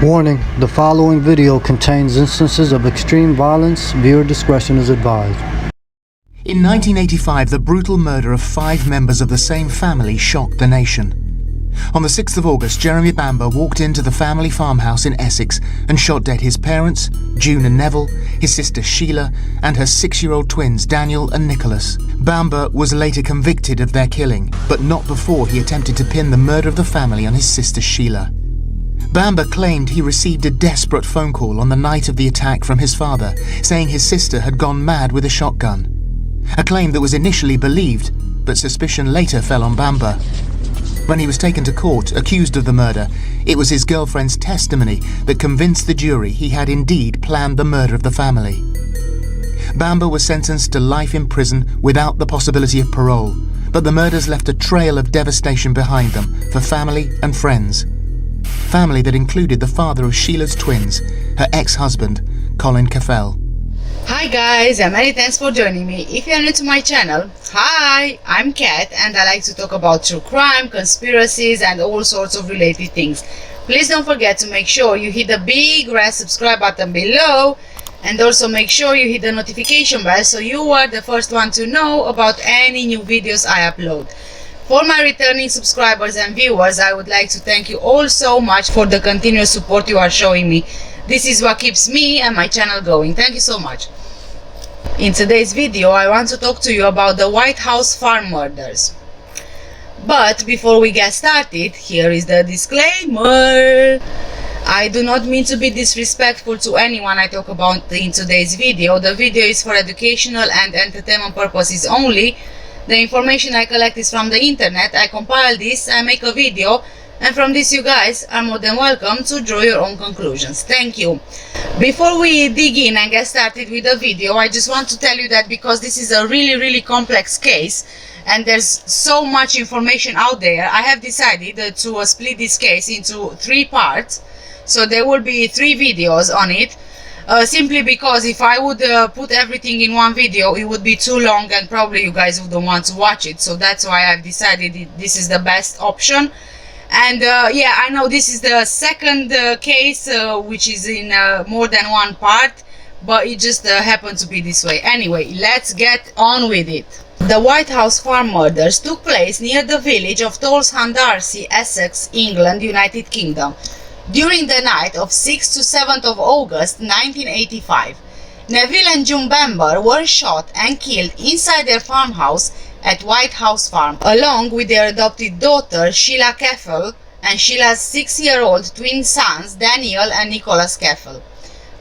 Warning, the following video contains instances of extreme violence. Viewer discretion is advised. In 1985, the brutal murder of 5 members of the same family shocked the nation. On the 6th of August, Jeremy Bamba walked into the family farmhouse in Essex and shot dead his parents, June and Nevill, his sister Sheila, and her 6-year-old twins, Daniel and Nicholas. Bamba was later convicted of their killing, but not before he attempted to pin the murder of the family on his sister Sheila. Bamba claimed he received a desperate phone call on the night of the attack from his father, saying his sister had gone mad with a shotgun. A claim that was initially believed, but suspicion later fell on Bamba. When he was taken to court, accused of the murder, it was his girlfriend's testimony that convinced the jury he had indeed planned the murder of the family. Bamba was sentenced to life in prison without the possibility of parole, but the murders left a trail of devastation behind them for family and friends. Family that included the father of Sheila's twins, her ex-husband, Nicholas Caffell. Hi guys, and many thanks for joining me. If you are new to my channel, hi, I'm Kat and I like to talk about true crime, conspiracies and all sorts of related things. Please don't forget to make sure you hit the big red subscribe button below and also make sure you hit the notification bell so you are the first one to know about any new videos I upload. For my returning subscribers and viewers, I would like to thank you all so much for the continuous support you are showing me. This is what keeps me and my channel going. Thank you so much. In today's video, I want to talk to you about the White House Farm murders. But before we get started, here is the disclaimer. I do not mean to be disrespectful to anyone I talk about in today's video. The video is for educational and entertainment purposes only. The information I collect is from the internet. I compile this, I make a video, and from this you guys are more than welcome to draw your own conclusions. Thank you. Before we dig in and get started with the video, I just want to tell you that because this is a really complex case and there's so much information out there, I have decided to split this case into 3 parts. So there will be 3 videos on it. Simply because if I would put everything in one video, it would be too long and probably you guys wouldn't want to watch it. So that's why I've decided this is the best option. And yeah, I know this is the second case which is in more than one part, but it just happened to be this way. Anyway, let's get on with it. The White House Farm murders took place near the village of Tolleshunt D'Arcy, Essex, England, United Kingdom, during the night of 6th to 7th of August 1985. Neville and Jun Bamber were shot and killed inside their farmhouse at White House Farm, along with their adopted daughter Sheila Caffell and Sheila's 6-year-old twin sons Daniel and Nicholas Caffell.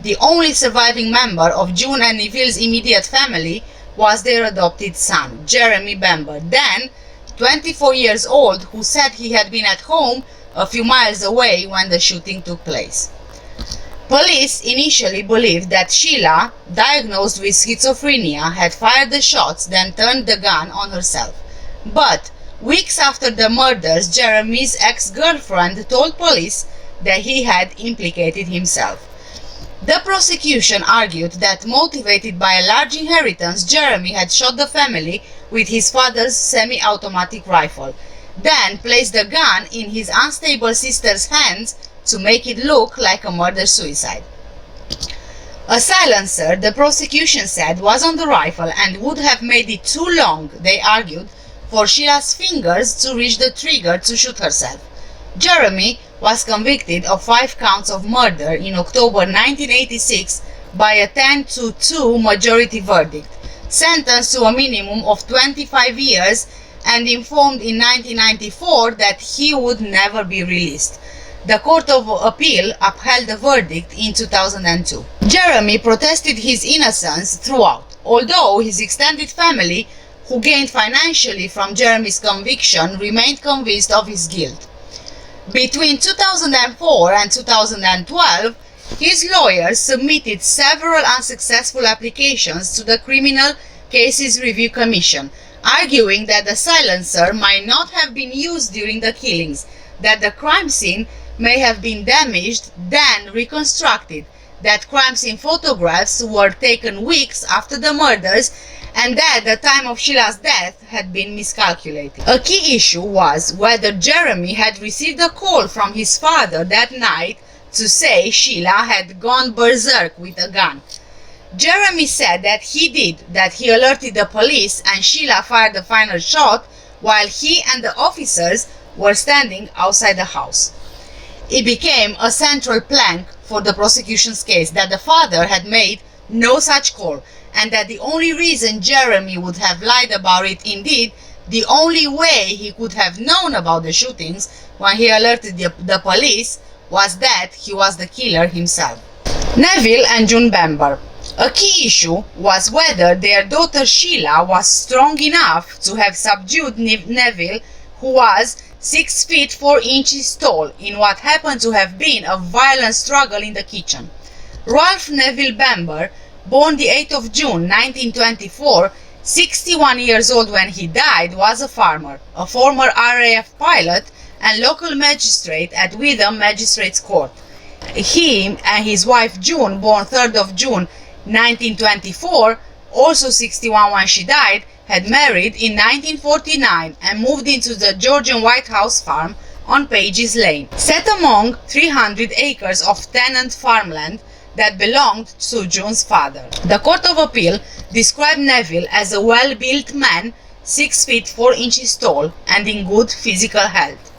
The only surviving member of June and Neville's immediate family was their adopted son, Jeremy Bamber, then 24 years old, who said he had been at home a few miles away when the shooting took place. Police initially believed that Sheila, diagnosed with schizophrenia, had fired the shots, then turned the gun on herself. But weeks after the murders, Jeremy's ex-girlfriend told police that he had implicated himself. The prosecution argued that, motivated by a large inheritance, Jeremy had shot the family with his father's semi-automatic rifle, then placed the gun in his unstable sister's hands to make it look like a murder-suicide. A silencer, the prosecution said, was on the rifle and would have made it too long, they argued, for Sheila's fingers to reach the trigger to shoot herself. Jeremy was convicted of 5 counts of murder in October 1986 by a 10-2 majority verdict, sentenced to a minimum of 25 years and informed in 1994 that he would never be released. The Court of Appeal upheld the verdict in 2002. Jeremy protested his innocence throughout, although his extended family, who gained financially from Jeremy's conviction, remained convinced of his guilt. Between 2004 and 2012, his lawyers submitted several unsuccessful applications to the Criminal Cases Review Commission, arguing that the silencer might not have been used during the killings, that the crime scene may have been damaged, then reconstructed, that crime scene photographs were taken weeks after the murders, and that the time of Sheila's death had been miscalculated. A key issue was whether Jeremy had received a call from his father that night to say Sheila had gone berserk with a gun. Jeremy said that he did, that he alerted the police and Sheila fired the final shot while he and the officers were standing outside the house. It became a central plank for the prosecution's case that the father had made no such call, and that the only reason Jeremy would have lied about it, indeed, the only way he could have known about the shootings when he alerted the police, was that he was the killer himself. Neville and Jun Bamber. A key issue was whether their daughter Sheila was strong enough to have subdued Neville, who was 6 feet 4 inches tall, in what happened to have been a violent struggle in the kitchen. Ralph Neville Bamber, born the 8th of June 1924, 61 years old when he died, was a farmer, a former RAF pilot and local magistrate at Witham Magistrates Court. He and his wife June, born 3rd of June 1924, also 61 when she died, had married in 1949 and moved into the Georgian White House Farm on Pages Lane, set among 300 acres of tenant farmland that belonged to June's father. The Court of Appeal described Neville as a well-built man, 6 feet 4 inches tall and in good physical health.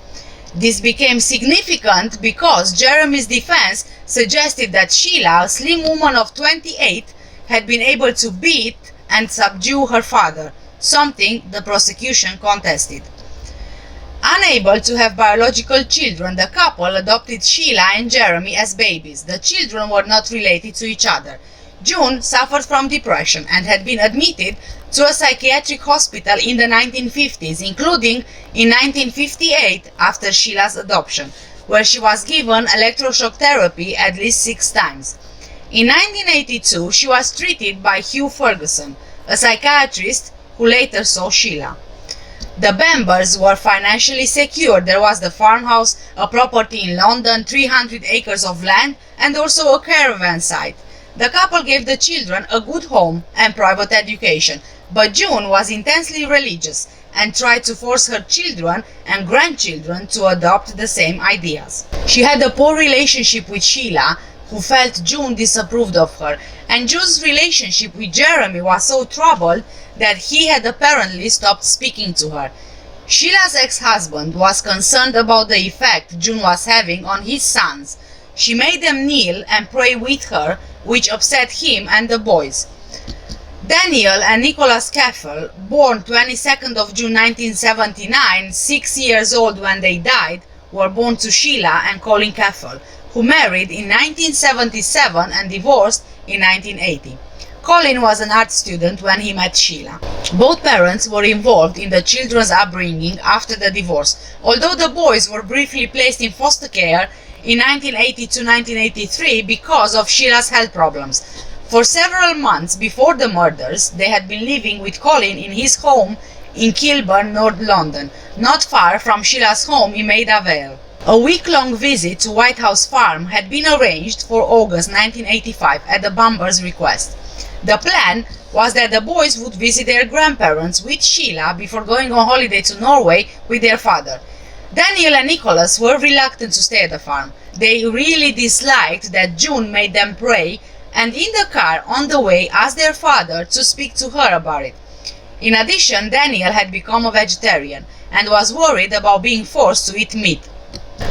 This became significant because Jeremy's defense suggested that Sheila, a slim woman of 28, had been able to beat and subdue her father, something the prosecution contested. Unable to have biological children, the couple adopted Sheila and Jeremy as babies. The children were not related to each other. June suffered from depression and had been admitted to a psychiatric hospital in the 1950s, including in 1958 after Sheila's adoption, where she was given electroshock therapy at least 6 times. In 1982, she was treated by Hugh Ferguson, a psychiatrist who later saw Sheila. The Bambers were financially secure. There was the farmhouse, a property in London, 300 acres of land, and also a caravan site. The couple gave the children a good home and private education, but June was intensely religious and tried to force her children and grandchildren to adopt the same ideas. She had a poor relationship with Sheila, who felt June disapproved of her, and June's relationship with Jeremy was so troubled that he had apparently stopped speaking to her. Sheila's ex-husband was concerned about the effect June was having on his sons. She made them kneel and pray with her, which upset him and the boys. Daniel and Nicholas Caffell, born 22nd of June 1979, 6 years old when they died, were born to Sheila and Colin Caffell, who married in 1977 and divorced in 1980. Colin was an art student when he met Sheila. Both parents were involved in the children's upbringing after the divorce, although the boys were briefly placed in foster care in 1980 to 1983 because of Sheila's health problems. For several months before the murders, they had been living with Colin in his home in Kilburn, North London, not far from Sheila's home in Maida Vale. A week-long visit to White House Farm had been arranged for August 1985 at the Bambers' request. The plan was that the boys would visit their grandparents with Sheila before going on holiday to Norway with their father. Daniel and Nicholas were reluctant to stay at the farm. They really disliked that June made them pray, and in the car on the way asked their father to speak to her about it. In addition, Daniel had become a vegetarian and was worried about being forced to eat meat.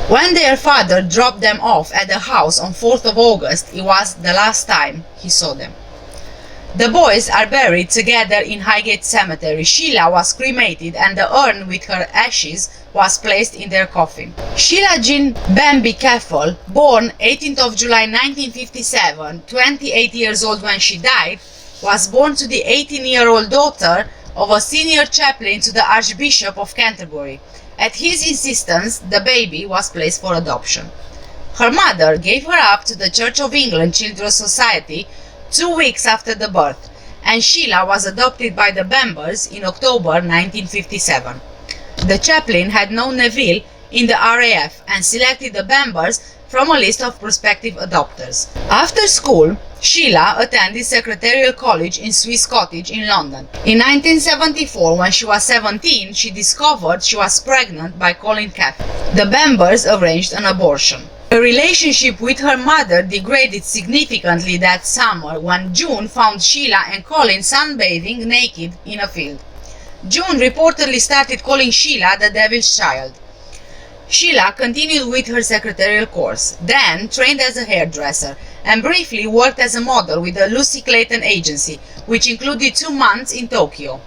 When their father dropped them off at the house on 4th of August, it was the last time he saw them. The boys are buried together in Highgate Cemetery. Sheila was cremated and the urn with her ashes was placed in their coffin. Sheila Jean Bambi Caffell, born 18th of July 1957, 28 years old when she died, was born to the 18-year-old daughter of a senior chaplain to the Archbishop of Canterbury. At his insistence, the baby was placed for adoption. Her mother gave her up to the Church of England Children's Society 2 weeks after the birth, and Sheila was adopted by the Bambers in October 1957. The chaplain had known Neville in the RAF and selected the Bambers from a list of prospective adopters. After school, Sheila attended Secretarial College in Swiss Cottage in London. In 1974, when she was 17, she discovered she was pregnant by Colin Caffell. The Bambers arranged an abortion. Her relationship with her mother degraded significantly that summer when June found Sheila and Colin sunbathing naked in a field. June reportedly started calling Sheila the devil's child. Sheila continued with her secretarial course, then trained as a hairdresser, and briefly worked as a model with the Lucy Clayton agency, which included 2 months in Tokyo.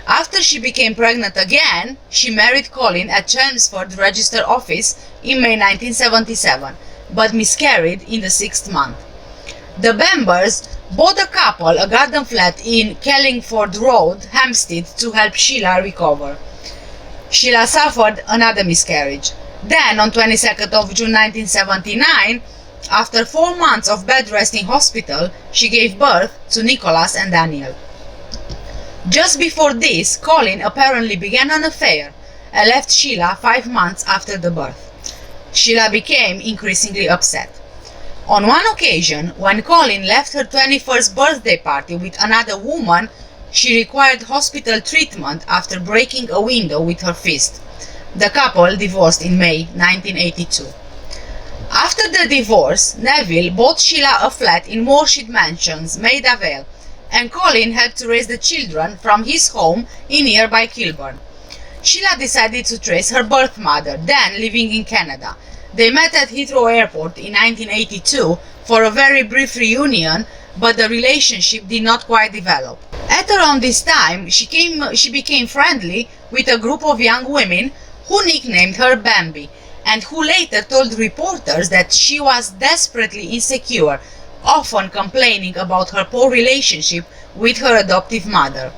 After she became pregnant again, she married Colin at Chelmsford Register Office in May 1977, but miscarried in the 6th month. The Bambers bought the couple a garden flat in Kellingford Road, Hampstead, to help Sheila recover. Sheila suffered another miscarriage. Then, on 22nd of June 1979, after 4 months of bed rest in hospital, she gave birth to Nicholas and Daniel. Just before this, Colin apparently began an affair and left Sheila 5 months after the birth. Sheila became increasingly upset. On one occasion, when Colin left her 21st birthday party with another woman, she required hospital treatment after breaking a window with her fist. The couple divorced in May 1982. After the divorce, Nevill bought Sheila a flat in Moorshedge Mansions, Maida Vale, and Colin helped to raise the children from his home in nearby Kilburn. Sheila decided to trace her birth mother, then living in Canada. They met at Heathrow Airport in 1982 for a very brief reunion, but the relationship did not quite develop. At around this time, she became friendly with a group of young women who nicknamed her Bambi, and who later told reporters that she was desperately insecure, often complaining about her poor relationship with her adoptive mother.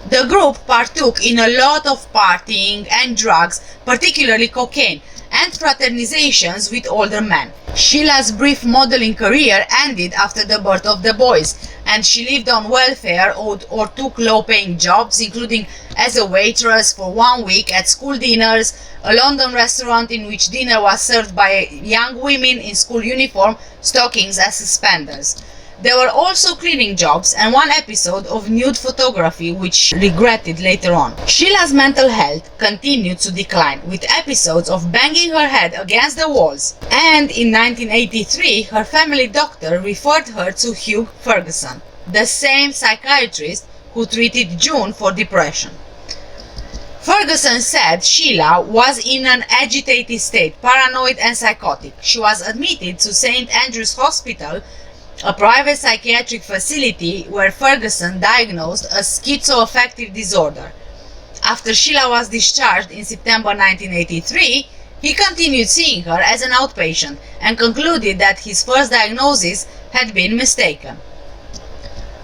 The group partook in a lot of partying and drugs, particularly cocaine, and fraternizations with older men. Sheila's brief modeling career ended after the birth of the boys, and she lived on welfare or took low-paying jobs, including as a waitress for 1 week at school dinners, a London restaurant in which dinner was served by young women in school uniform, stockings as suspenders. There were also cleaning jobs and one episode of nude photography, which she regretted later on. Sheila's mental health continued to decline, with episodes of banging her head against the walls, and in 1983 her family doctor referred her to Hugh Ferguson, the same psychiatrist who treated June for depression. Ferguson said Sheila was in an agitated state, paranoid and psychotic. She was admitted to St. Andrew's Hospital, a private psychiatric facility where Ferguson diagnosed a schizoaffective disorder. After Sheila was discharged in September 1983, he continued seeing her as an outpatient and concluded that his first diagnosis had been mistaken.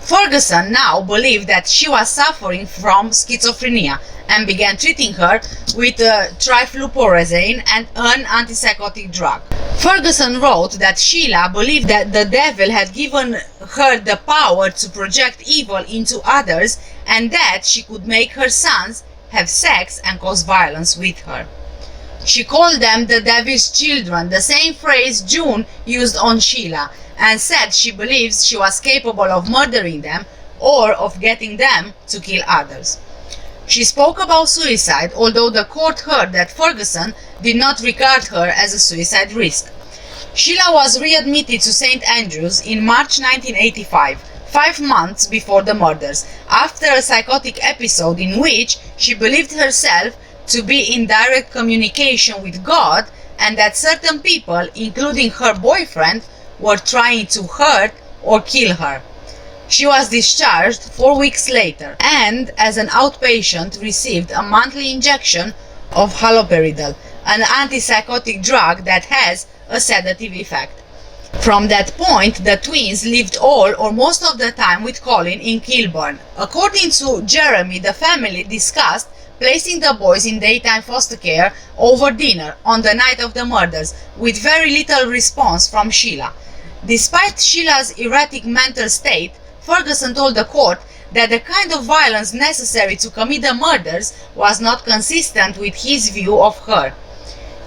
Ferguson now believed that she was suffering from schizophrenia and began treating her with trifluorazine and an antipsychotic drug. Ferguson wrote that Sheila believed that the devil had given her the power to project evil into others and that she could make her sons have sex and cause violence with her. She called them the devil's children, the same phrase June used on Sheila, and said she believes she was capable of murdering them or of getting them to kill others. She spoke about suicide, although the court heard that Ferguson did not regard her as a suicide risk. Sheila was readmitted to St. Andrews in March 1985, 5 months before the murders, after a psychotic episode in which she believed herself to be in direct communication with God and that certain people, including her boyfriend, were trying to hurt or kill her. She was discharged 4 weeks later and, as an outpatient, received a monthly injection of haloperidol, an antipsychotic drug that has a sedative effect. From that point, the twins lived all or most of the time with Colin in Kilburn. According to Jeremy, the family discussed placing the boys in daytime foster care over dinner on the night of the murders, with very little response from Sheila. Despite Sheila's erratic mental state, Ferguson told the court that the kind of violence necessary to commit the murders was not consistent with his view of her.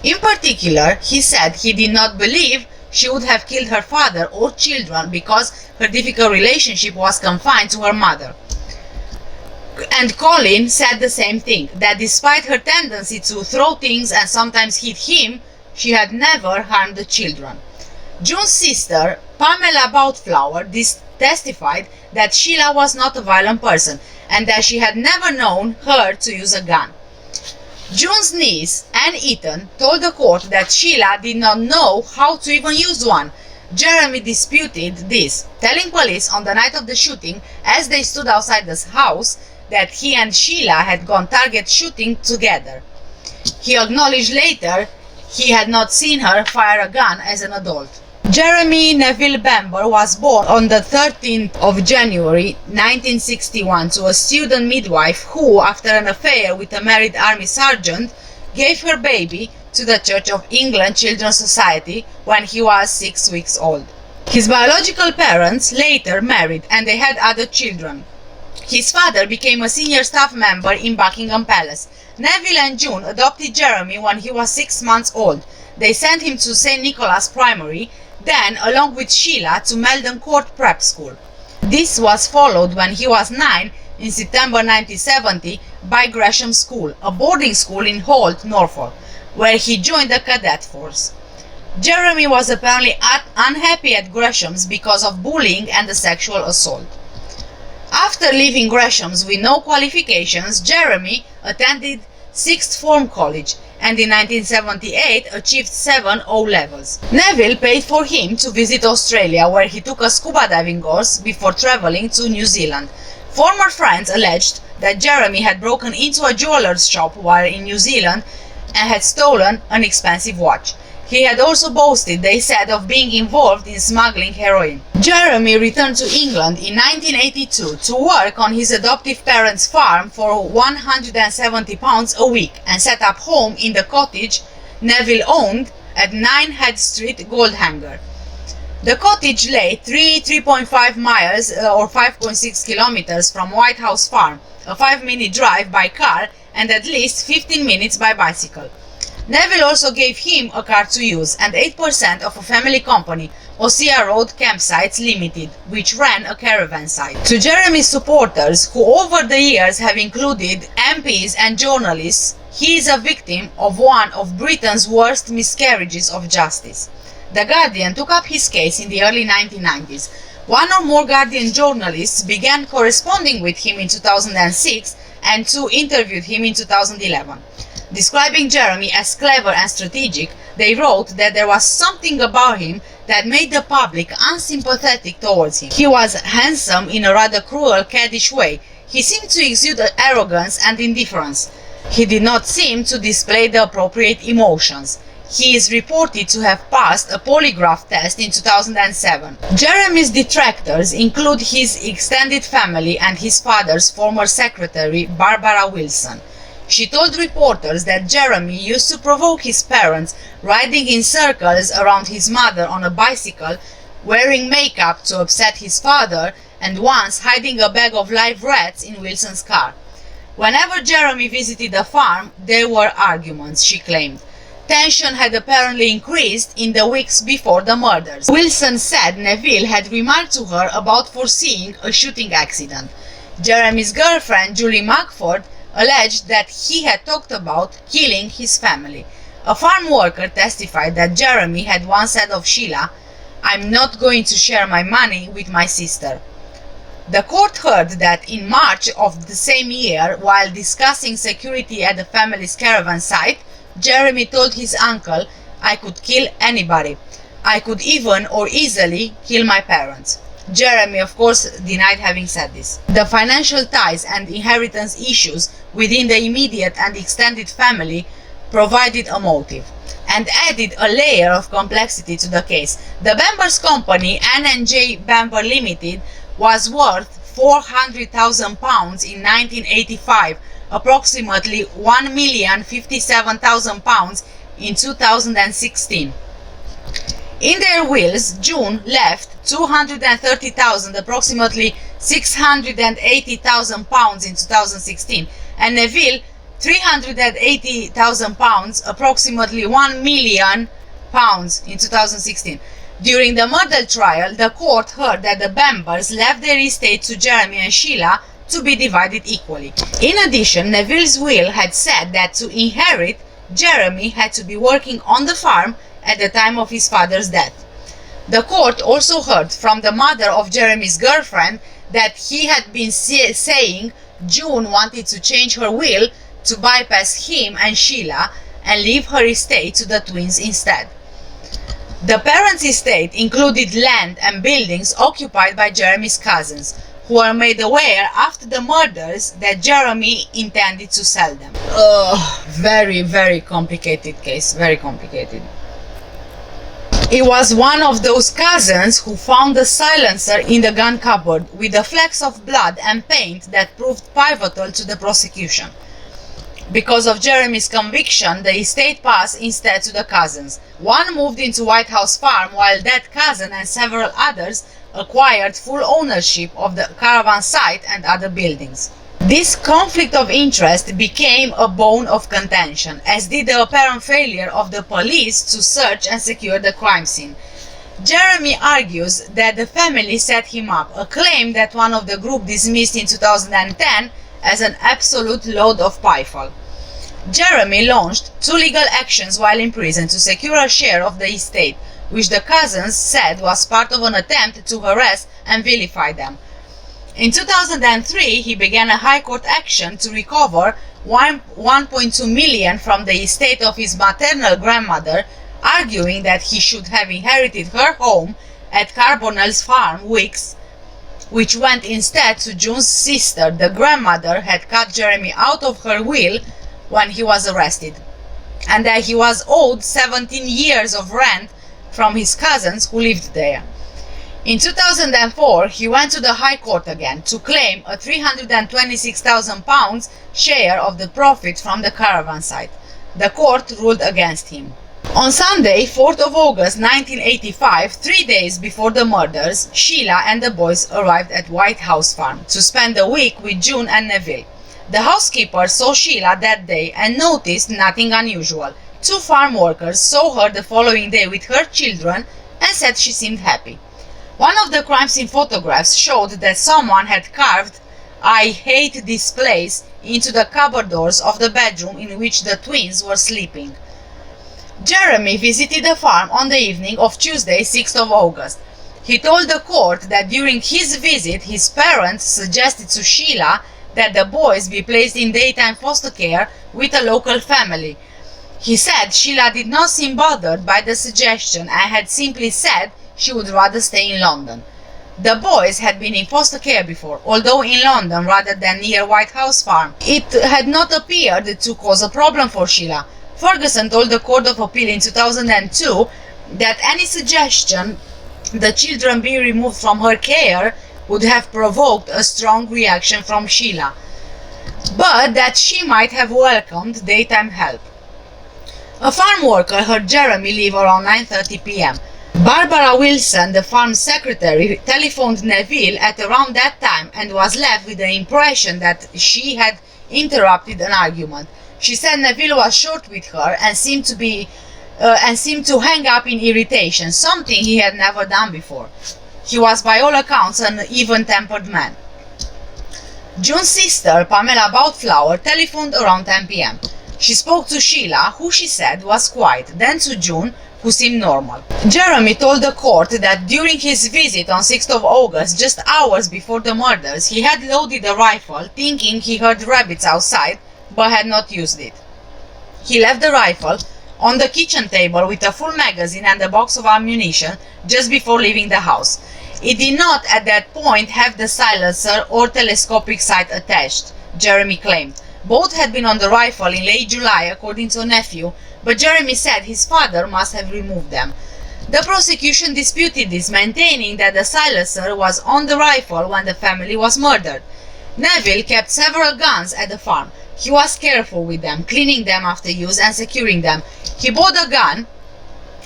In particular, he said he did not believe she would have killed her father or children because her difficult relationship was confined to her mother. And Colin said the same thing, that despite her tendency to throw things and sometimes hit him, she had never harmed the children. June's sister, Pamela Boutflower, testified that Sheila was not a violent person and that she had never known her to use a gun. June's niece, Anne Eaton, told the court that Sheila did not know how to even use one. Jeremy disputed this, telling police on the night of the shooting, as they stood outside the house, that he and Sheila had gone target shooting together. He acknowledged later he had not seen her fire a gun as an adult. Jeremy Nevill Bamber was born on the 13th of January 1961 to a student midwife who, after an affair with a married army sergeant, gave her baby to the Church of England Children's Society when he was 6 weeks old. His biological parents later married and they had other children. His father became a senior staff member in Buckingham Palace. Neville and June adopted Jeremy when he was 6 months old. They sent him to St. Nicholas Primary, then, along with Sheila, to Meldon Court Prep School. This was followed when he was 9 in September 1970 by Gresham School, a boarding school in Holt, Norfolk, where he joined the cadet force. Jeremy was apparently unhappy at Gresham's because of bullying and the sexual assault. After leaving Gresham's with no qualifications, Jeremy attended 6th Form College and in 1978 achieved 7 O-levels. Neville paid for him to visit Australia, where he took a scuba diving course before traveling to New Zealand. Former friends alleged that Jeremy had broken into a jeweler's shop while in New Zealand and had stolen an expensive watch. He had also boasted, they said, of being involved in smuggling heroin. Jeremy returned to England in 1982 to work on his adoptive parents' farm for £170 a week and set up home in the cottage Neville owned at 9 Head Street, Goldhanger. The cottage lay 3.5 miles or 5.6 kilometers from White House Farm, a 5-minute drive by car and at least 15 minutes by bicycle. Neville also gave him a car to use and 8% of a family company, Ossia Road Campsites Limited, which ran a caravan site. To Jeremy's supporters, who over the years have included MPs and journalists, he is a victim of one of Britain's worst miscarriages of justice. The Guardian took up his case in the early 1990s. One or more Guardian journalists began corresponding with him in 2006 and 2 interviewed him in 2011. Describing Jeremy as clever and strategic, they wrote that there was something about him that made the public unsympathetic towards him. He was handsome in a rather cruel, caddish way. He seemed to exude arrogance and indifference. He did not seem to display the appropriate emotions. He is reported to have passed a polygraph test in 2007. Jeremy's detractors include his extended family and his father's former secretary, Barbara Wilson. She told reporters that Jeremy used to provoke his parents, riding in circles around his mother on a bicycle, wearing makeup to upset his father, and once hiding a bag of live rats in Wilson's car. Whenever Jeremy visited the farm, there were arguments, she claimed. Tension had apparently increased in the weeks before the murders. Wilson said Neville had remarked to her about foreseeing a shooting accident. Jeremy's girlfriend, Julie Mugford, alleged that he had talked about killing his family. A farm worker testified that Jeremy had once said of Sheila, "I'm not going to share my money with my sister." The court heard that in March of the same year, while discussing security at the family's caravan site, Jeremy told his uncle, "I could kill anybody. I could even or easily kill my parents." Jeremy, of course, denied having said this. The financial ties and inheritance issues within the immediate and extended family provided a motive and added a layer of complexity to the case. The Bamber's company, N&J Bamber Limited, was worth £400,000 in 1985, approximately £1,057,000 in 2016. In their wills, June left £230,000, approximately £680,000 in 2016, and Neville £380,000, approximately £1 million in 2016. During the murder trial, the court heard that the Bambers left their estate to Jeremy and Sheila to be divided equally. In addition, Neville's will had said that to inherit, Jeremy had to be working on the farm at the time of his father's death. The court also heard from the mother of Jeremy's girlfriend that he had been saying June wanted to change her will to bypass him and Sheila and leave her estate to the twins instead. The parents' estate included land and buildings occupied by Jeremy's cousins, who were made aware after the murders that Jeremy intended to sell them. Very, very complicated case, very complicated. It was one of those cousins who found the silencer in the gun cupboard with the flecks of blood and paint that proved pivotal to the prosecution. Because of Jeremy's conviction, the estate passed instead to the cousins. One moved into White House Farm, while that cousin and several others acquired full ownership of the caravan site and other buildings. This conflict of interest became a bone of contention, as did the apparent failure of the police to search and secure the crime scene. Jeremy argues that the family set him up, a claim that one of the group dismissed in 2010 as an absolute load of piffle. Jeremy launched 2 legal actions while in prison to secure a share of the estate, which the cousins said was part of an attempt to harass and vilify them. In 2003, he began a high court action to recover 1.2 million from the estate of his maternal grandmother, arguing that he should have inherited her home at Carbonell's farm, Wicks, which went instead to June's sister. The grandmother had cut Jeremy out of her will when he was arrested, and that he was owed 17 years of rent from his cousins who lived there. In 2004, he went to the High Court again to claim a £326,000 share of the profit from the caravan site. The court ruled against him. On Sunday, 4th of August 1985, 3 days before the murders, Sheila and the boys arrived at White House Farm to spend a week with June and Nevill. The housekeeper saw Sheila that day and noticed nothing unusual. 2 farm workers saw her the following day with her children and said she seemed happy. One of the crime scene photographs showed that someone had carved "I hate this place" into the cupboard doors of the bedroom in which the twins were sleeping. Jeremy visited the farm on the evening of Tuesday, 6th of August. He told the court that during his visit, his parents suggested to Sheila that the boys be placed in daytime foster care with a local family. He said Sheila did not seem bothered by the suggestion and had simply said she would rather stay in London. The boys had been in foster care before, although in London rather than near White House Farm. It had not appeared to cause a problem for Sheila. Ferguson told the Court of Appeal in 2002 that any suggestion the children be removed from her care would have provoked a strong reaction from Sheila, but that she might have welcomed daytime help. A farm worker heard Jeremy leave around 9:30 p.m. Barbara Wilson, the farm secretary, telephoned Nevill at around that time and was left with the impression that she had interrupted an argument. She said Nevill was short with her and seemed to hang up in irritation, something he had never done before. He was by all accounts an even-tempered man. June's sister, Pamela Boutflower, telephoned around 10 p.m. She spoke to Sheila, who she said was quiet, then to June, who seemed normal. Jeremy told the court that during his visit on 6th of August, just hours before the murders, he had loaded a rifle, thinking he heard rabbits outside, but had not used it. He left the rifle on the kitchen table with a full magazine and a box of ammunition just before leaving the house. It did not at that point have the silencer or telescopic sight attached, Jeremy claimed. Both had been on the rifle in late July, according to a nephew, but Jeremy said his father must have removed them. The prosecution disputed this, maintaining that the silencer was on the rifle when the family was murdered. Nevill kept several guns at the farm. He was careful with them, cleaning them after use and securing them. He bought a gun,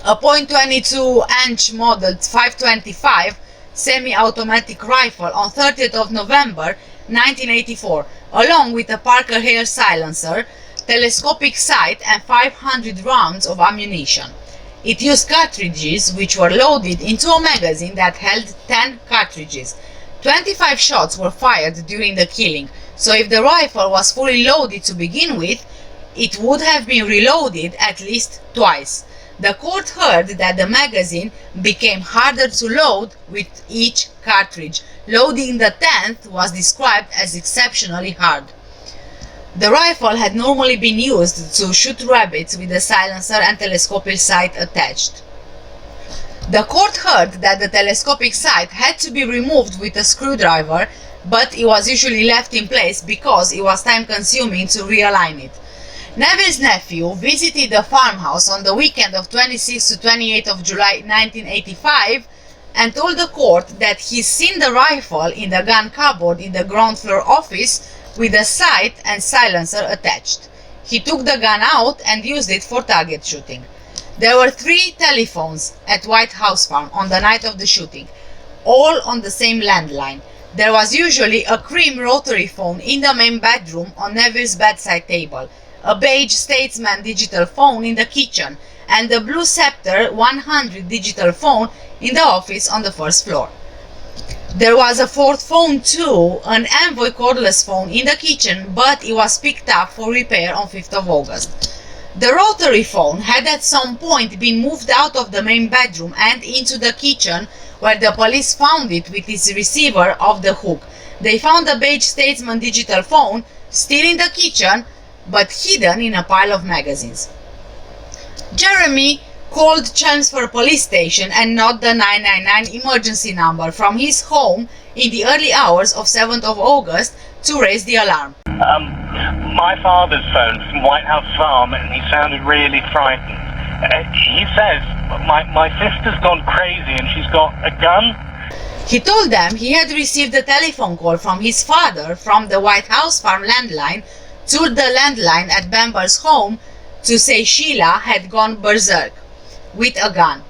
a .22-inch model 525 semi-automatic rifle on 30th of November 1984, along with a Parker Hare silencer, telescopic sight and 500 rounds of ammunition. It used cartridges which were loaded into a magazine that held 10 cartridges. 25 shots were fired during the killing, so if the rifle was fully loaded to begin with, it would have been reloaded at least twice. The court heard that the magazine became harder to load with each cartridge. Loading the 10th was described as exceptionally hard. The rifle had normally been used to shoot rabbits with a silencer and telescopic sight attached. The court heard that the telescopic sight had to be removed with a screwdriver, but it was usually left in place because it was time-consuming to realign it. Neville's nephew visited the farmhouse on the weekend of 26 to 28 of July 1985 and told the court that he's seen the rifle in the gun cupboard in the ground floor office with a sight and silencer attached. He took the gun out and used it for target shooting. There were 3 telephones at White House Farm on the night of the shooting, all on the same landline. There was usually a cream rotary phone in the main bedroom on Neville's bedside table, a beige Statesman digital phone in the kitchen, and the blue Scepter 100 digital phone in the office on the first floor. There was a 4th phone too, an Envoy cordless phone in the kitchen, but it was picked up for repair on 5th of August. The rotary phone had at some point been moved out of the main bedroom and into the kitchen, where the police found it with its receiver off the hook. They found the beige Statesman digital phone still in the kitchen, but hidden in a pile of magazines. Jeremy called Chelmsford police station and not the 999 emergency number from his home in the early hours of 7th of August to raise the alarm. My father's phoned from White House Farm and he sounded really frightened. He says, my sister's gone crazy and she's got a gun. He told them he had received a telephone call from his father from the White House Farm landline to the landline at Bamber's home to say Sheila had gone berserk with a gun.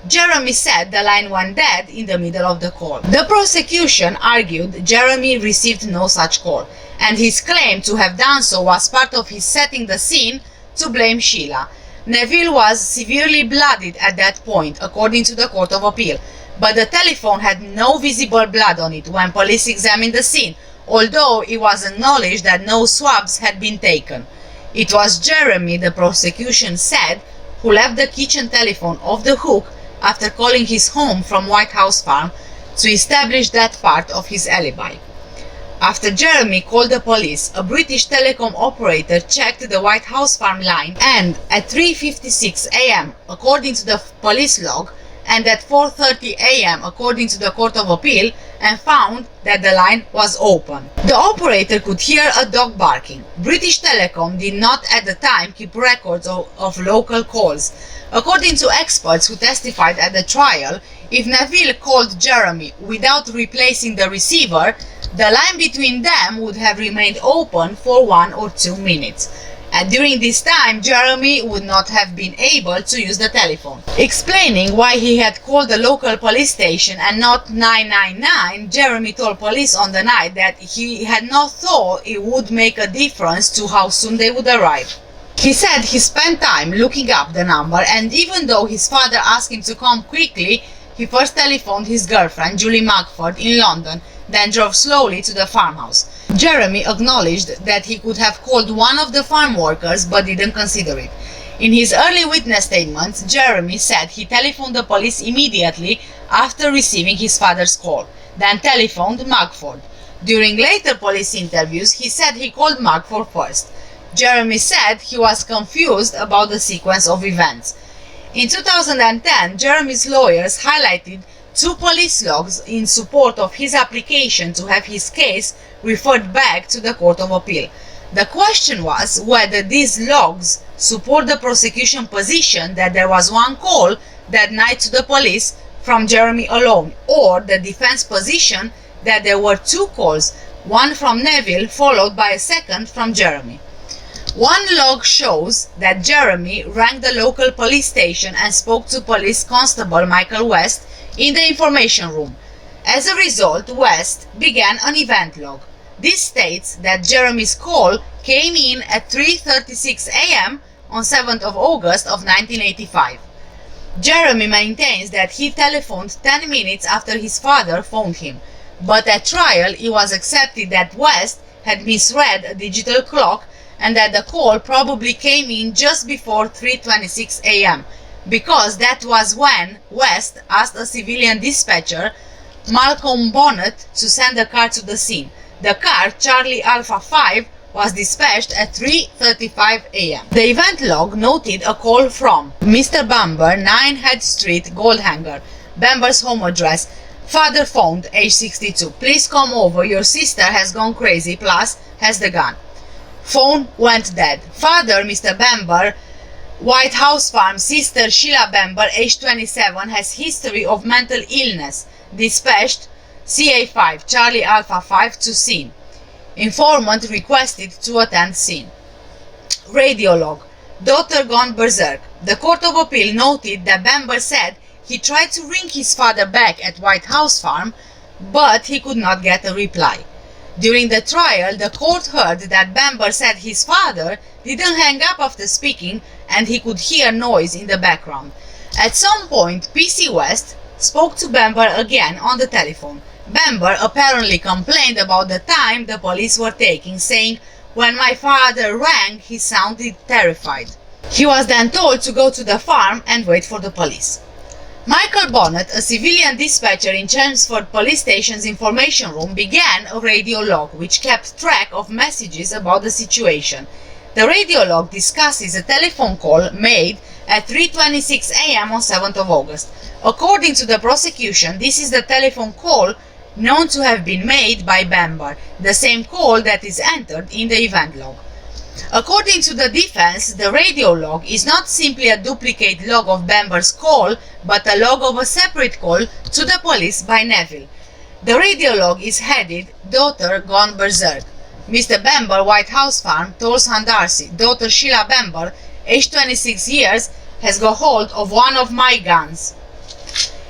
Jeremy said the line went dead in the middle of the call. The prosecution argued Jeremy received no such call, and his claim to have done so was part of his setting the scene to blame Sheila. Nevill was severely bloodied at that point, according to the Court of Appeal, but the telephone had no visible blood on it when police examined the scene, although it was acknowledged that no swabs had been taken. It was Jeremy, the prosecution said, who left the kitchen telephone off the hook after calling his home from White House Farm to establish that part of his alibi. After Jeremy called the police, a British telecom operator checked the White House Farm line and at 3:56 a.m. according to the police log and at 4:30 a.m. according to the Court of Appeal, and found that the line was open. The operator could hear a dog barking. British Telecom did not at the time keep records of local calls. According to experts who testified at the trial, if Nevill called Jeremy without replacing the receiver, the line between them would have remained open for 1 or 2 minutes. And during this time, Jeremy would not have been able to use the telephone. Explaining why he had called the local police station and not 999, Jeremy told police on the night that he had not thought it would make a difference to how soon they would arrive. He said he spent time looking up the number, and even though his father asked him to come quickly, he first telephoned his girlfriend, Julie Mugford, in London, then drove slowly to the farmhouse. Jeremy acknowledged that he could have called one of the farm workers but didn't consider it. In his early witness statements, Jeremy said he telephoned the police immediately after receiving his father's call, then telephoned Mugford. During later police interviews, he said he called Mugford first. Jeremy said he was confused about the sequence of events. In 2010, Jeremy's lawyers highlighted 2 police logs in support of his application to have his case referred back to the Court of Appeal. The question was whether these logs support the prosecution position that there was 1 call that night to the police from Jeremy alone, or the defense position that there were 2 calls, one from Nevill followed by a second from Jeremy. 1 log shows that Jeremy rang the local police station and spoke to Police Constable Michael West in the information room. As a result, West began an event log. This states that Jeremy's call came in at 3:36 a.m. on 7th of August of 1985. Jeremy maintains that he telephoned 10 minutes after his father phoned him, but at trial it was accepted that West had misread a digital clock and that the call probably came in just before 3:26 a.m. because that was when West asked a civilian dispatcher, Malcolm Bonnet, to send a car to the scene. The car, Charlie Alpha 5, was dispatched at 3:35 a.m. The event log noted a call from Mr. Bamber, 9 Head Street, Goldhanger, Bamber's home address. Father phoned, age 62. Please come over, your sister has gone crazy, plus has the gun. Phone went dead. Father, Mr. Bamber, White House Farm. Sister, Sheila Bamber, age 27, has history of mental illness. Dispatched CA5, Charlie Alpha 5, to scene. Informant requested to attend scene. Radio log. Daughter gone berserk. The Court of Appeal noted that Bamber said he tried to ring his father back at White House Farm, but he could not get a reply. During the trial, the court heard that Bamber said his father didn't hang up after speaking and he could hear noise in the background. At some point, PC West spoke to Bamber again on the telephone. Bamber apparently complained about the time the police were taking, saying, "When my father rang, he sounded terrified." He was then told to go to the farm and wait for the police. Michael Bonnet, a civilian dispatcher in Chelmsford Police Station's information room, began a radio log which kept track of messages about the situation. The radio log discusses a telephone call made at 3:26 a.m. on 7th of August. According to the prosecution, this is the telephone call known to have been made by Bamber, the same call that is entered in the event log. According to the defense, the radio log is not simply a duplicate log of Bamber's call, but a log of a separate call to the police by Nevill. The radio log is headed, "Daughter gone berserk. Mr. Bamber, White House Farm, Tolleshunt D'Arcy. Daughter Sheila Bamber, age 26 years, has got hold of one of my guns."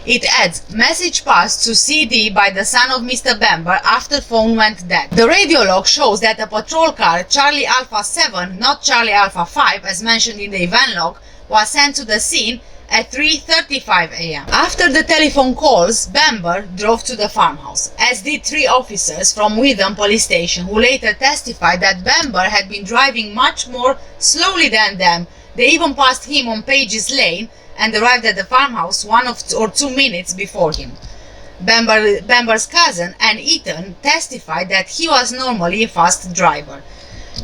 It adds, "Message passed to CD by the son of Mr. Bamber after phone went dead." The radio log shows that a patrol car, Charlie Alpha 7, not Charlie Alpha 5 as mentioned in the event log, was sent to the scene at 3:35 a.m. After the telephone calls, Bamber drove to the farmhouse, as did 3 officers from Witham Police Station, who later testified that Bamber had been driving much more slowly than them. They even passed him on Page's Lane and arrived at the farmhouse 1 or 2 minutes before him. Bamber's cousin, Ann Eaton, testified that he was normally a fast driver.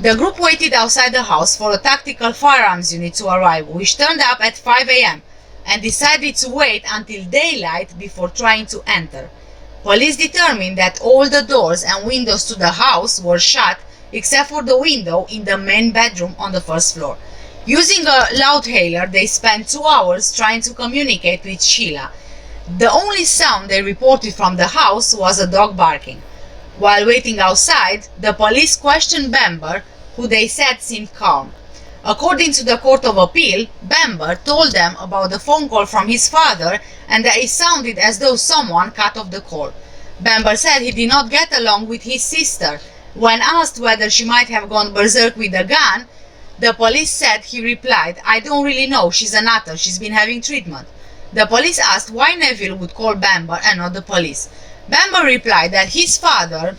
The group waited outside the house for a tactical firearms unit to arrive, which turned up at 5 a.m. and decided to wait until daylight before trying to enter. Police determined that all the doors and windows to the house were shut except for the window in the main bedroom on the first floor. Using a loudhailer, they spent 2 hours trying to communicate with Sheila. The only sound they reported from the house was a dog barking. While waiting outside, the police questioned Bamber, who they said seemed calm. According to the Court of Appeal, Bamber told them about the phone call from his father and that it sounded as though someone cut off the call. Bamber said he did not get along with his sister. When asked whether she might have gone berserk with a gun, the police said he replied, "I don't really know, she's a nutter, she's been having treatment." The police asked why Nevill would call Bamber and not the police. Bamber replied that his father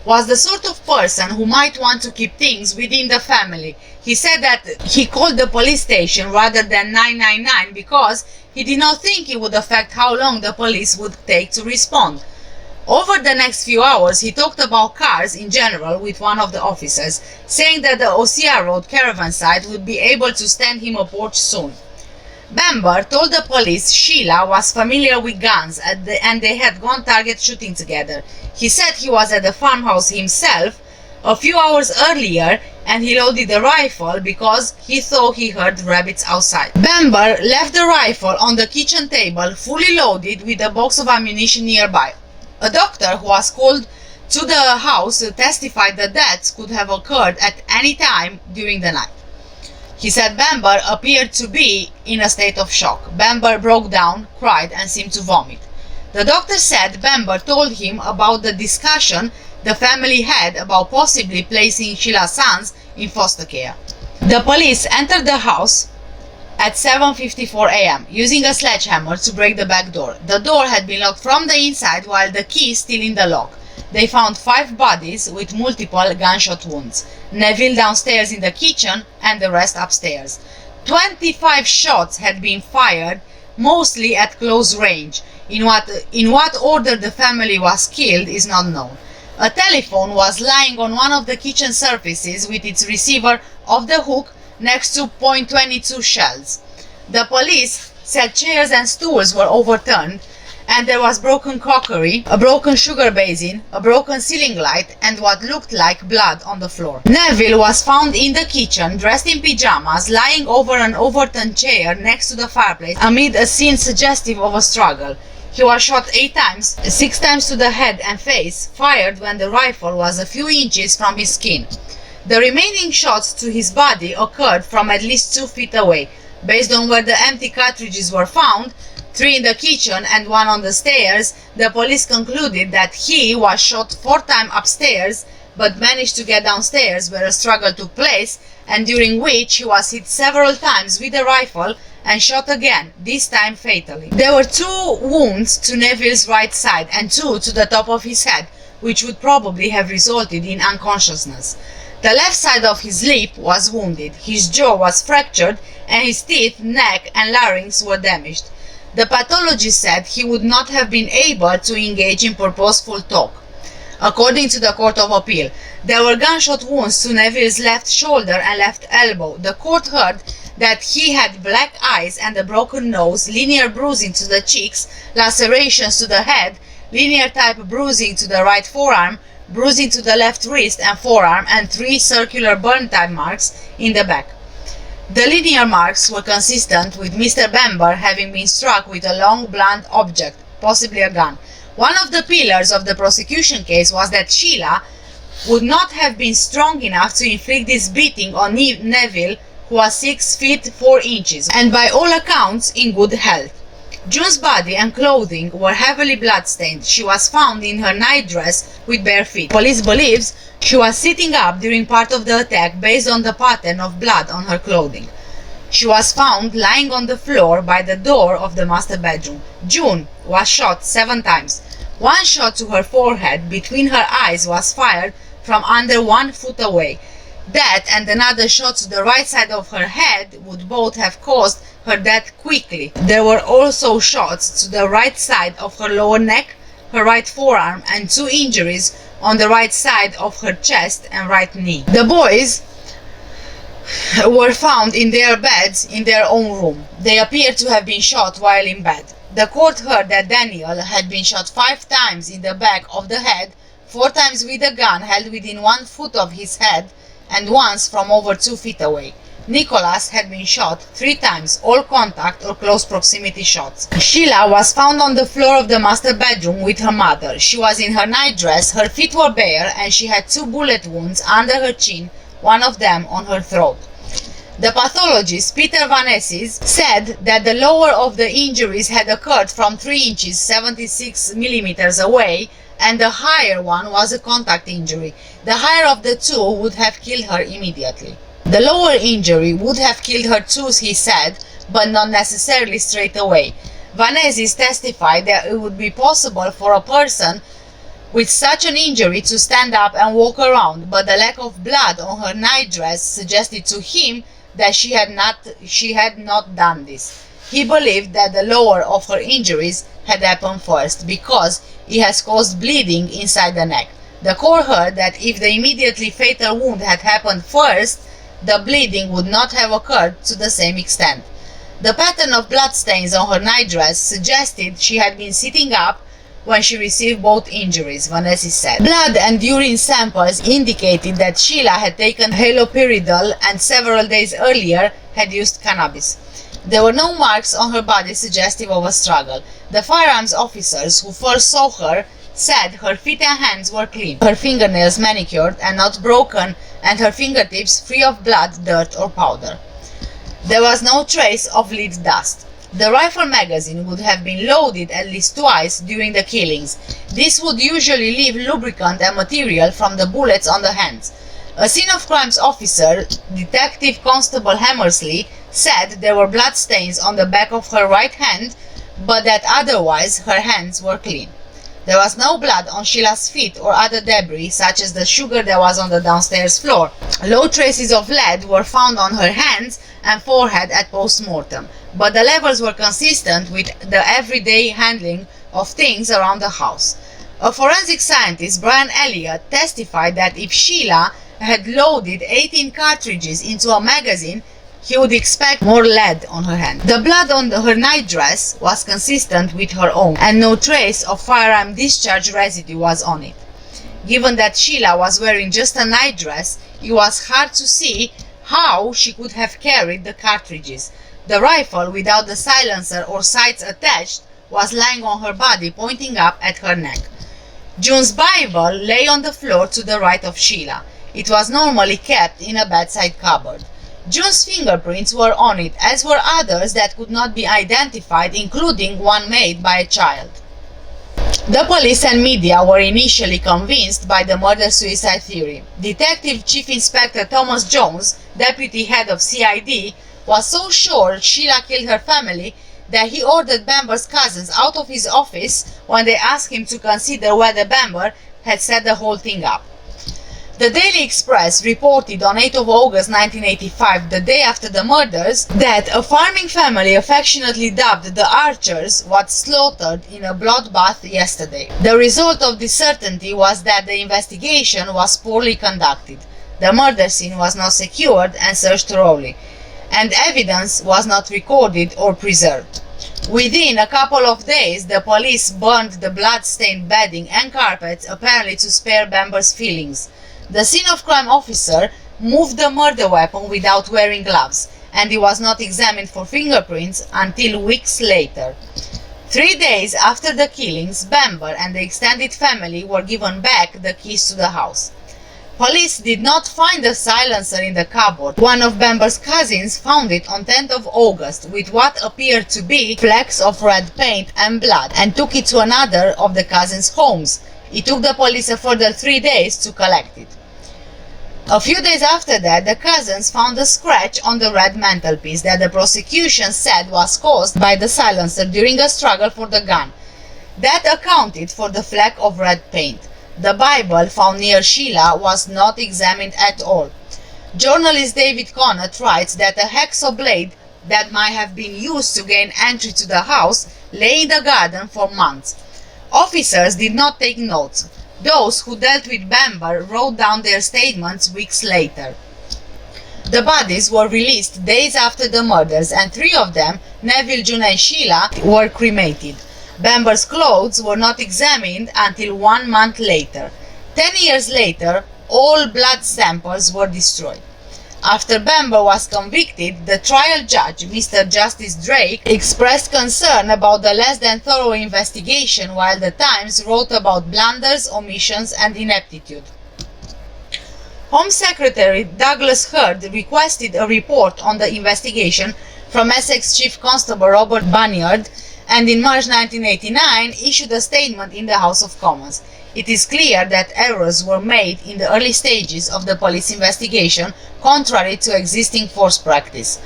was the sort of person who might want to keep things within the family. He said that he called the police station rather than 999 because he did not think it would affect how long the police would take to respond. Over the next few hours, he talked about cars in general with one of the officers, saying that the Osea Road caravan site would be able to stand him a porch soon. Bamber told the police Sheila was familiar with guns and they had gone target shooting together. He said he was at the farmhouse himself a few hours earlier and he loaded the rifle because he thought he heard rabbits outside. Bamber left the rifle on the kitchen table fully loaded with a box of ammunition nearby. A doctor who was called to the house testified that deaths could have occurred at any time during the night. He said Bamber appeared to be in a state of shock. Bamber broke down, cried and seemed to vomit. The doctor said Bamber told him about the discussion the family had about possibly placing Sheila's sons in foster care. The police entered the house at 7:54 a.m. using a sledgehammer to break the back door. The door had been locked from the inside while the key still in the lock. they found 5 bodies with multiple gunshot wounds. Nevill downstairs in the kitchen and the rest upstairs. 25 shots had been fired, mostly at close range. In what order the family was killed is not known. A telephone was lying on one of the kitchen surfaces with its receiver off the hook next to .22 shells. The police said chairs and stools were overturned, and there was broken crockery, a broken sugar basin, a broken ceiling light, and what looked like blood on the floor. Nevill was found in the kitchen, dressed in pajamas, lying over an overturned chair next to the fireplace amid a scene suggestive of a struggle. He was shot 8 times, 6 times to the head and face, fired when the rifle was a few inches from his skin. The remaining shots to his body occurred from at least 2 feet away. Based on where the empty cartridges were found, 3 in the kitchen and 1 on the stairs, the police concluded that he was shot 4 times upstairs but managed to get downstairs where a struggle took place, and during which he was hit several times with a rifle and shot again, this time fatally. There were 2 wounds to Neville's right side and 2 to the top of his head, which would probably have resulted in unconsciousness. The left side of his lip was wounded, his jaw was fractured, and his teeth, neck, and larynx were damaged. The pathologist said he would not have been able to engage in purposeful talk. According to the Court of Appeal, there were gunshot wounds to Neville's left shoulder and left elbow. The court heard that he had black eyes and a broken nose, linear bruising to the cheeks, lacerations to the head, linear type bruising to the right forearm, bruising to the left wrist and forearm, and 3 circular burn type marks in the back. The linear marks were consistent with Mr. Bamber having been struck with a long blunt object, possibly a gun. One of the pillars of the prosecution case was that Sheila would not have been strong enough to inflict this beating on Nevill, who was 6 feet 4 inches, and by all accounts in good health. June's body and clothing were heavily bloodstained. She was found in her nightdress with bare feet. Police believes she was sitting up during part of the attack based on the pattern of blood on her clothing. She was found lying on the floor by the door of the master bedroom. June was shot 7 times. 1 shot to her forehead between her eyes was fired from under 1 foot away. That and another shot to the right side of her head would both have caused her death quickly. There were also shots to the right side of her lower neck, her right forearm, and 2 injuries on the right side of her chest and right knee. The boys were found in their beds in their own room. They appeared to have been shot while in bed. The court heard that Daniel had been shot 5 times in the back of the head, 4 times with a gun held within 1 foot of his head, and once from over 2 feet away. Nicholas had been shot 3 times, all contact or close proximity shots. Sheila was found on the floor of the master bedroom with her mother. She was in her nightdress, her feet were bare, and she had 2 bullet wounds under her chin, one of them on her throat. The pathologist, Peter Van Esses, said that the lower of the injuries had occurred from 3 inches 76 millimeters away, and the higher one was a contact injury. The higher of the 2 would have killed her immediately. The lower injury would have killed her too, he said, but not necessarily straight away. Van Esses testified that it would be possible for a person with such an injury to stand up and walk around, but the lack of blood on her nightdress suggested to him that she had not done this. He believed that the lower of her injuries had happened first, because it has caused bleeding inside the neck. The court heard that if the immediately fatal wound had happened first, the bleeding would not have occurred to the same extent. The pattern of bloodstains on her nightdress suggested she had been sitting up when she received both injuries, Van Esses said. Blood and urine samples indicated that Sheila had taken haloperidol and several days earlier had used cannabis. There were no marks on her body suggestive of a struggle. The firearms officers who first saw her said her feet and hands were clean, her fingernails manicured and not broken, and her fingertips free of blood, dirt or powder. There was no trace of lead dust. The rifle magazine would have been loaded at least twice during the killings. This would usually leave lubricant and material from the bullets on the hands. A scene of crimes officer, Detective Constable Hammersley, said there were blood stains on the back of her right hand, but that otherwise her hands were clean. There was no blood on Sheila's feet or other debris, such as the sugar that was on the downstairs floor. Low traces of lead were found on her hands and forehead at post-mortem, but the levels were consistent with the everyday handling of things around the house. A forensic scientist, Brian Elliott, testified that if Sheila had loaded 18 cartridges into a magazine, he would expect more lead on her hand. The blood on her nightdress was consistent with her own, and no trace of firearm discharge residue was on it. Given that Sheila was wearing just a nightdress, it was hard to see how she could have carried the cartridges. The rifle, without the silencer or sights attached, was lying on her body, pointing up at her neck. June's Bible lay on the floor to the right of Sheila. It was normally kept in a bedside cupboard. June's fingerprints were on it, as were others that could not be identified, including one made by a child. The police and media were initially convinced by the murder-suicide theory. Detective Chief Inspector Thomas Jones, deputy head of CID, was so sure Sheila killed her family that he ordered Bamber's cousins out of his office when they asked him to consider whether Bamber had set the whole thing up. The Daily Express reported on 8 of August 1985, the day after the murders, that a farming family affectionately dubbed the Archers was slaughtered in a bloodbath yesterday. The result of this certainty was that the investigation was poorly conducted. The murder scene was not secured and searched thoroughly, and evidence was not recorded or preserved. Within a couple of days, the police burned the blood-stained bedding and carpets, apparently to spare Bamber's feelings. The scene of crime officer moved the murder weapon without wearing gloves, and it was not examined for fingerprints until weeks later. 3 days after the killings, Bamber and the extended family were given back the keys to the house. Police did not find the silencer in the cupboard. One of Bamber's cousins found it on 10th of August with what appeared to be flecks of red paint and blood, and took it to another of the cousins' homes. It took the police a further 3 days to collect it. A few days after that, the cousins found a scratch on the red mantelpiece that the prosecution said was caused by the silencer during a struggle for the gun. That accounted for the fleck of red paint. The Bible found near Sheila was not examined at all. Journalist David Conant writes that a hacksaw blade that might have been used to gain entry to the house lay in the garden for months. Officers did not take notes. Those who dealt with Bamber wrote down their statements weeks later. The bodies were released days after the murders, and 3 of them, Neville, June and Sheila, were cremated. Bamber's clothes were not examined until 1 month later. 10 years later, all blood samples were destroyed. After Bamber was convicted, the trial judge, Mr. Justice Drake, expressed concern about the less than thorough investigation, while the Times wrote about blunders, omissions and ineptitude. Home Secretary Douglas Hurd requested a report on the investigation from Essex Chief Constable Robert Bunyard, and in March 1989 issued a statement in the House of Commons. It is clear that errors were made in the early stages of the police investigation, contrary to existing force practice.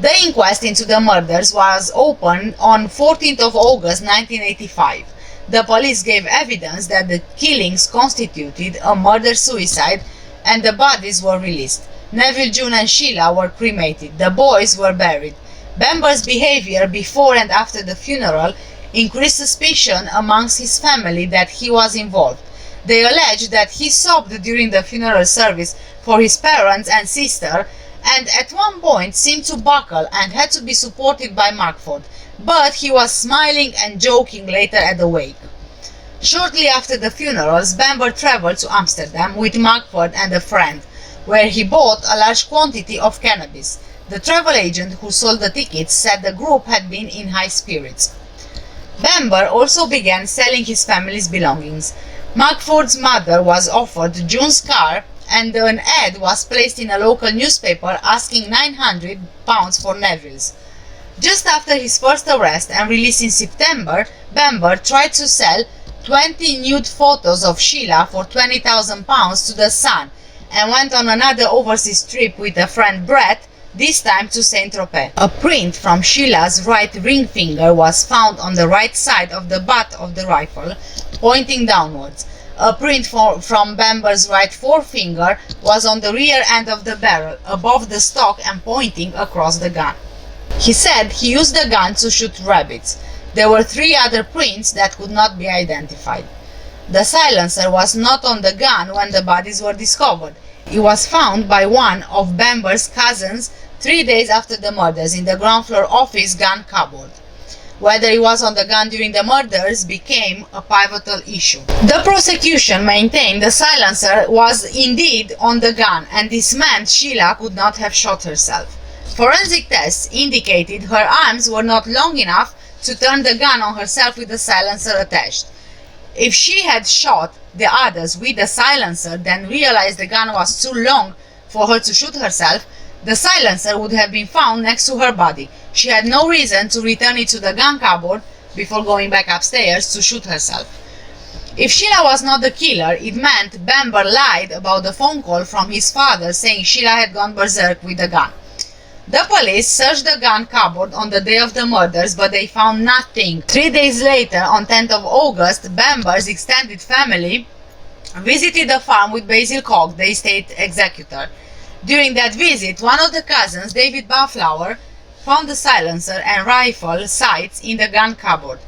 The inquest into the murders was opened on 14th of August 1985. The police gave evidence that the killings constituted a murder-suicide, and the bodies were released. Neville, June and Sheila were cremated. The boys were buried. Bamber's behavior before and after the funeral increased suspicion amongst his family that he was involved. They alleged that he sobbed during the funeral service for his parents and sister, and at one point seemed to buckle and had to be supported by Markford, but he was smiling and joking later at the wake. Shortly after the funerals, Bamber traveled to Amsterdam with Markford and a friend, where he bought a large quantity of cannabis. The travel agent who sold the tickets said the group had been in high spirits. Bamber also began selling his family's belongings. Markford's mother was offered June's car, and an ad was placed in a local newspaper asking £900 for Neville's. Just after his first arrest and release in September, Bamber tried to sell 20 nude photos of Sheila for £20,000 to the Sun, and went on another overseas trip with a friend Brett this time to Saint-Tropez. A print from Sheila's right ring finger was found on the right side of the butt of the rifle, pointing downwards. A print from Bamber's right forefinger was on the rear end of the barrel, above the stock and pointing across the gun. He said he used the gun to shoot rabbits. There were 3 other prints that could not be identified. The silencer was not on the gun when the bodies were discovered. It was found by one of Bamber's cousins 3 days after the murders in the ground floor office gun cupboard. Whether it was on the gun during the murders became a pivotal issue. The prosecution maintained the silencer was indeed on the gun, and this meant Sheila could not have shot herself. Forensic tests indicated her arms were not long enough to turn the gun on herself with the silencer attached. If she had shot the others with the silencer, then realized the gun was too long for her to shoot herself, the silencer would have been found next to her body. She had no reason to return it to the gun cupboard before going back upstairs to shoot herself. If Sheila was not the killer, it meant Bamber lied about the phone call from his father saying Sheila had gone berserk with the gun. The police searched the gun cupboard on the day of the murders, but they found nothing. 3 days later, on 10th of August, Bamber's extended family visited the farm with Basil Koch, the estate executor. During that visit, one of the cousins, David Baflower, found the silencer and rifle sights in the gun cupboard.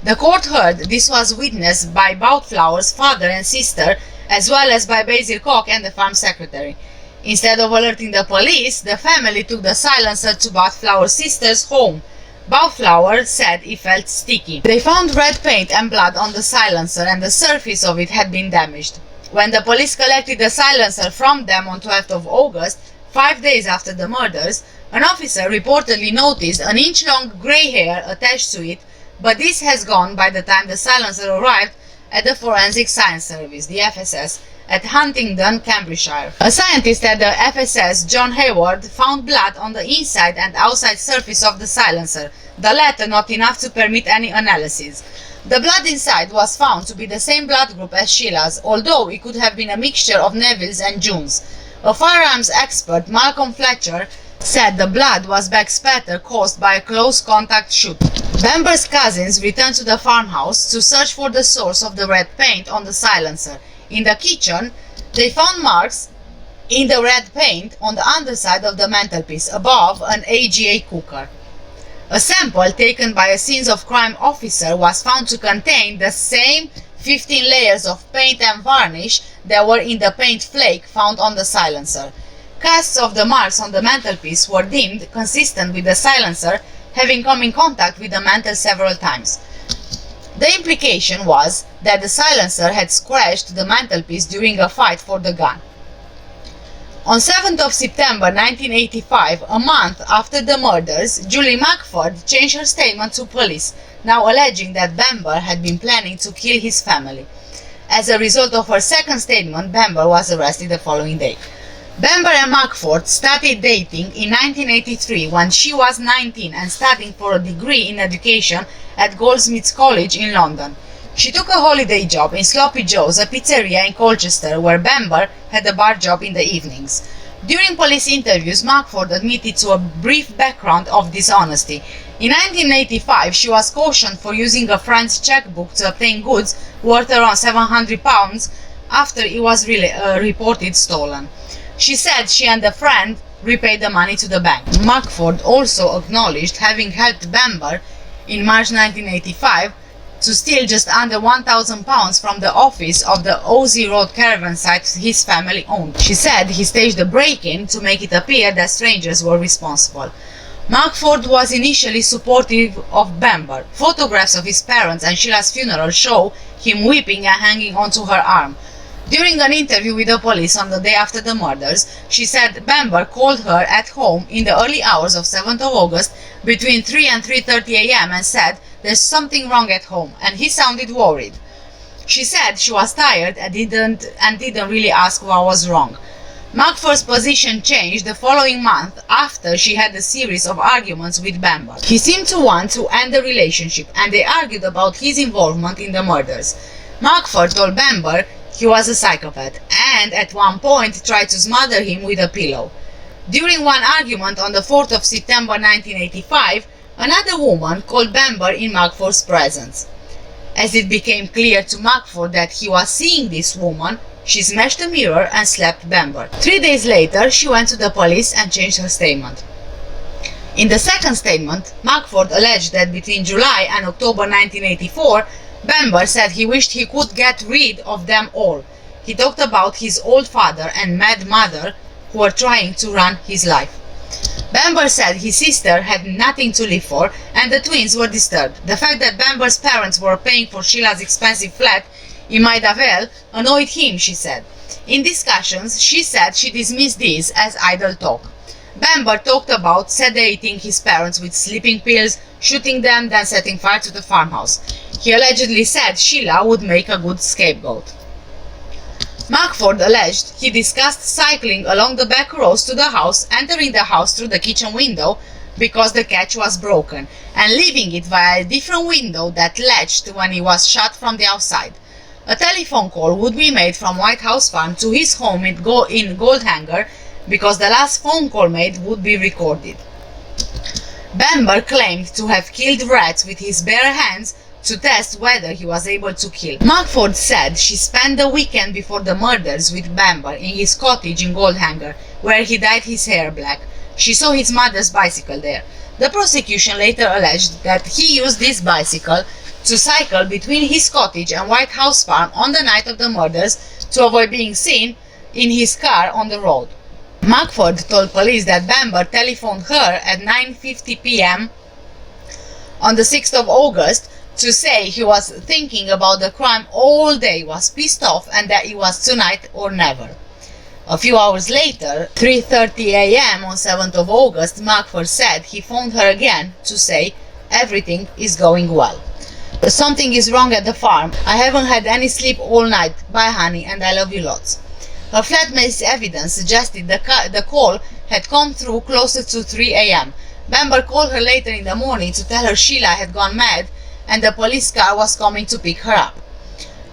The court heard this was witnessed by Baflower's father and sister, as well as by Basil Koch and the farm secretary. Instead of alerting the police, the family took the silencer to Baflower's sister's home. Baflower said it felt sticky. They found red paint and blood on the silencer, and the surface of it had been damaged. When the police collected the silencer from them on 12th of August, 5 days after the murders, an officer reportedly noticed an inch-long grey hair attached to it, but this has gone by the time the silencer arrived at the Forensic Science Service, the FSS, at Huntingdon, Cambridgeshire. A scientist at the FSS, John Hayward, found blood on the inside and outside surface of the silencer, the latter not enough to permit any analysis. The blood inside was found to be the same blood group as Sheila's, although it could have been a mixture of Neville's and Jun's. A firearms expert, Malcolm Fletcher, said the blood was back spatter caused by a close contact shoot. Bamber's cousins returned to the farmhouse to search for the source of the red paint on the silencer. In the kitchen, they found marks in the red paint on the underside of the mantelpiece above an AGA cooker. A sample taken by a scenes of crime officer was found to contain the same 15 layers of paint and varnish that were in the paint flake found on the silencer. Casts of the marks on the mantelpiece were deemed consistent with the silencer having come in contact with the mantel several times. The implication was that the silencer had scratched the mantelpiece during a fight for the gun. On 7th of September 1985, a month after the murders, Julie Mackford changed her statement to police, now alleging that Bamber had been planning to kill his family. As a result of her second statement, Bamber was arrested the following day. Bamber and Mackford started dating in 1983 when she was 19 and studying for a degree in education at Goldsmiths College in London. She took a holiday job in Sloppy Joe's, a pizzeria in Colchester, where Bamber had a bar job in the evenings. During police interviews, Mackford admitted to a brief background of dishonesty. In 1985, she was cautioned for using a friend's checkbook to obtain goods worth around £700 after it was reported stolen. She said she and a friend repaid the money to the bank. Mackford also acknowledged having helped Bamber in March 1985 to steal just under £1,000 from the office of the Ozzy Road caravan site his family owned. She said he staged the break-in to make it appear that strangers were responsible. Mackford was initially supportive of Bamber. Photographs of his parents and Sheila's funeral show him weeping and hanging onto her arm. During an interview with the police on the day after the murders, she said Bamber called her at home in the early hours of 7th of August between 3 and 3:30 a.m. and said there's something wrong at home, and he sounded worried. She said she was tired and didn't really ask what was wrong. Mackford's position changed the following month after she had a series of arguments with Bamber. He seemed to want to end the relationship, and they argued about his involvement in the murders. Mackford told Bamber he was a psychopath and at one point tried to smother him with a pillow. During one argument on the 4th of September 1985, another woman called Bamber in Mugford's presence. As it became clear to Mugford that he was seeing this woman, she smashed a mirror and slapped Bamber. 3 days later, she went to the police and changed her statement. In the second statement, Mugford alleged that between July and October 1984, Bamber said he wished he could get rid of them all. He talked about his old father and mad mother who were trying to run his life. Bamber said his sister had nothing to live for and the twins were disturbed. The fact that Bamber's parents were paying for Sheila's expensive flat in Maidavale annoyed him, she said. In discussions, she said she dismissed these as idle talk. Bamber talked about sedating his parents with sleeping pills, shooting them, then setting fire to the farmhouse. He allegedly said Sheila would make a good scapegoat. Mugford alleged he discussed cycling along the back roads to the house, entering the house through the kitchen window because the catch was broken, and leaving it via a different window that latched when he was shot from the outside. A telephone call would be made from White House Farm to his home in Goldhanger because the last phone call made would be recorded. Bamber claimed to have killed rats with his bare hands to test whether he was able to kill. Mugford said she spent the weekend before the murders with Bamber in his cottage in Goldhanger, where he dyed his hair black. She saw his mother's bicycle there. The prosecution later alleged that he used this bicycle to cycle between his cottage and White House Farm on the night of the murders to avoid being seen in his car on the road. Mugford told police that Bamber telephoned her at 9:50 p.m. on the 6th of August to say he was thinking about the crime all day, was pissed off, and that it was tonight or never. A few hours later, 3:30 a.m. on 7th of August, Mugford said he phoned her again to say everything is going well. Something is wrong at the farm. I haven't had any sleep all night. Bye honey, and I love you lots. Her flatmate's evidence suggested the call had come through closer to 3 a.m. Bamber called her later in the morning to tell her Sheila had gone mad and the police car was coming to pick her up.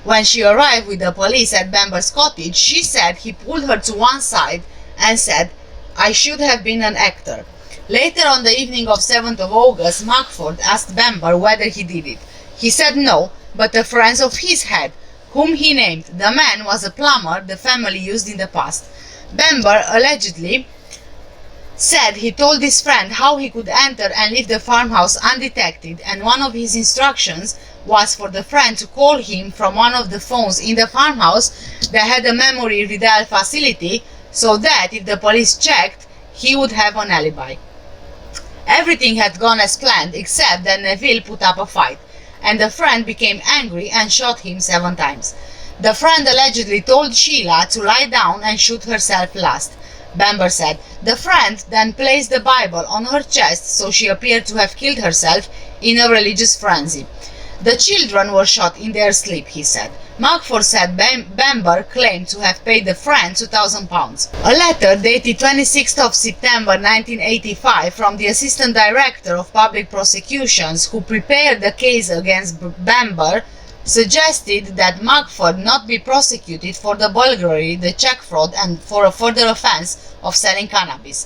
When she arrived with the police at Bamber's cottage, she said he pulled her to one side and said, "I should have been an actor." Later on the evening of 7th of August, Mugford asked Bamber whether he did it. He said no, but a friend of his had, whom he named. The man was a plumber the family used in the past. Bamber allegedly said he told his friend how he could enter and leave the farmhouse undetected, and one of his instructions was for the friend to call him from one of the phones in the farmhouse that had a memory redel facility, so that if the police checked, he would have an alibi. Everything had gone as planned except that Nevill put up a fight, and the friend became angry and shot him 7 times. The friend allegedly told Sheila to lie down and shoot herself last. Bamber said the friend then placed the Bible on her chest, so she appeared to have killed herself in a religious frenzy. The children were shot in their sleep, he said. Mugford said Bamber claimed to have paid the friend £2,000. A letter dated 26th of September 1985 from the Assistant Director of Public Prosecutions who prepared the case against Bamber suggested that Mugford not be prosecuted for the burglary, the check fraud, and for a further offense of selling cannabis.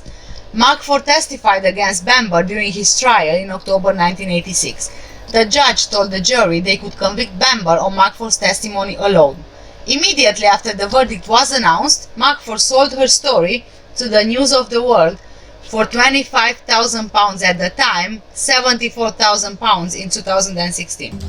Mugford testified against Bamber during his trial in October 1986. The judge told the jury they could convict Bamber on Mugford's testimony alone. Immediately after the verdict was announced, Mugford sold her story to the News of the World for £25,000 at the time, £74,000 in 2016.